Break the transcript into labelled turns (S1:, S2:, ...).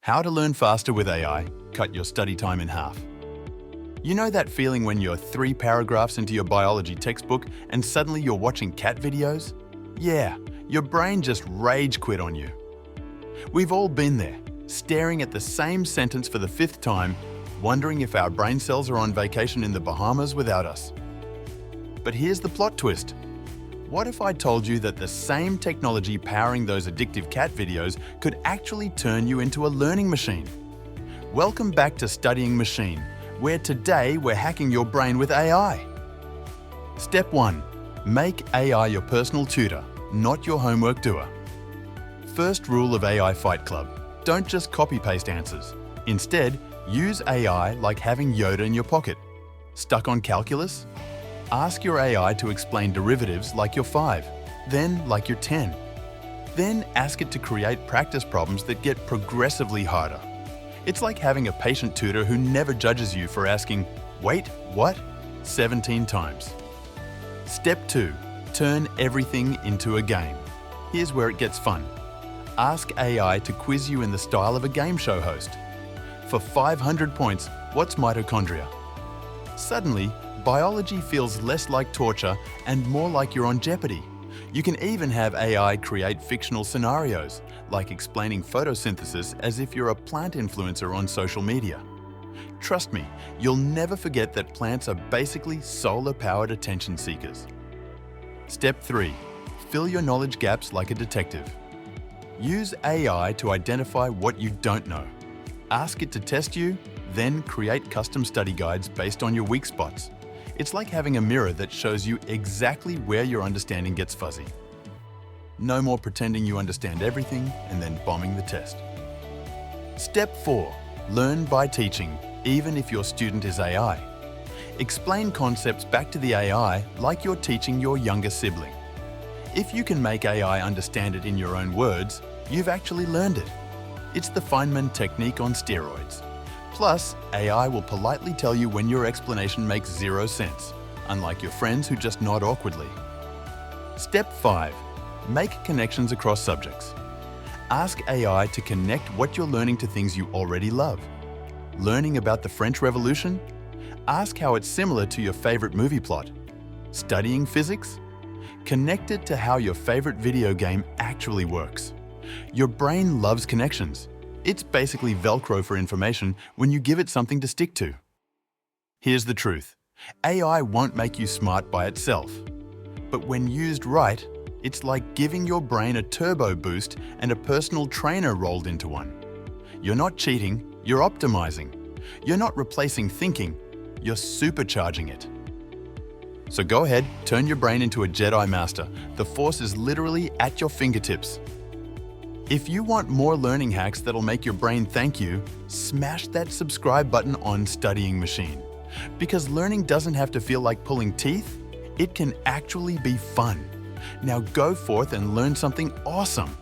S1: How to learn faster with AI, cut your study time in half. You know that feeling when you're 3 paragraphs into your biology textbook and suddenly you're watching cat videos? Yeah, your brain just rage quit on you. We've all been there, staring at the same sentence for the 5th time, wondering if our brain cells are on vacation in the Bahamas without us. But here's the plot twist. What if I told you that the same technology powering those addictive cat videos could actually turn you into a learning machine? Welcome back to Studying Machine, where today we're hacking your brain with AI. Step 1. Make AI your personal tutor, not your homework doer. First rule of AI Fight Club: don't just copy-paste answers. Instead, use AI like having Yoda in your pocket. Stuck on calculus? Ask your AI to explain derivatives like you're 5, then like you're 10. Then ask it to create practice problems that get progressively harder. It's like having a patient tutor who never judges you for asking, "Wait, what?" 17 times. Step 2. Turn everything into a game. Here's where it gets fun. Ask AI to quiz you in the style of a game show host. For 500 points, what's mitochondria? Suddenly, biology feels less like torture and more like you're on Jeopardy! You can even have AI create fictional scenarios, like explaining photosynthesis as if you're a plant influencer on social media. Trust me, you'll never forget that plants are basically solar-powered attention seekers. Step 3. Fill your knowledge gaps like a detective. Use AI to identify what you don't know. Ask it to test you, then create custom study guides based on your weak spots. It's like having a mirror that shows you exactly where your understanding gets fuzzy. No more pretending you understand everything and then bombing the test. Step 4. Learn by teaching, even if your student is AI. Explain concepts back to the AI like you're teaching your younger sibling. If you can make AI understand it in your own words, you've actually learned it. It's the Feynman technique on steroids. Plus, AI will politely tell you when your explanation makes 0 sense, unlike your friends who just nod awkwardly. Step 5. Make connections across subjects. Ask AI to connect what you're learning to things you already love. Learning about the French Revolution? Ask how it's similar to your favorite movie plot. Studying physics? Connect it to how your favorite video game actually works. Your brain loves connections. It's basically Velcro for information when you give it something to stick to. Here's the truth. AI won't make you smart by itself. But when used right, it's like giving your brain a turbo boost and a personal trainer rolled into one. You're not cheating, you're optimizing. You're not replacing thinking, you're supercharging it. So go ahead, turn your brain into a Jedi Master. The Force is literally at your fingertips. If you want more learning hacks that'll make your brain thank you, smash that subscribe button on Studying Machine. Because learning doesn't have to feel like pulling teeth, it can actually be fun. Now go forth and learn something awesome.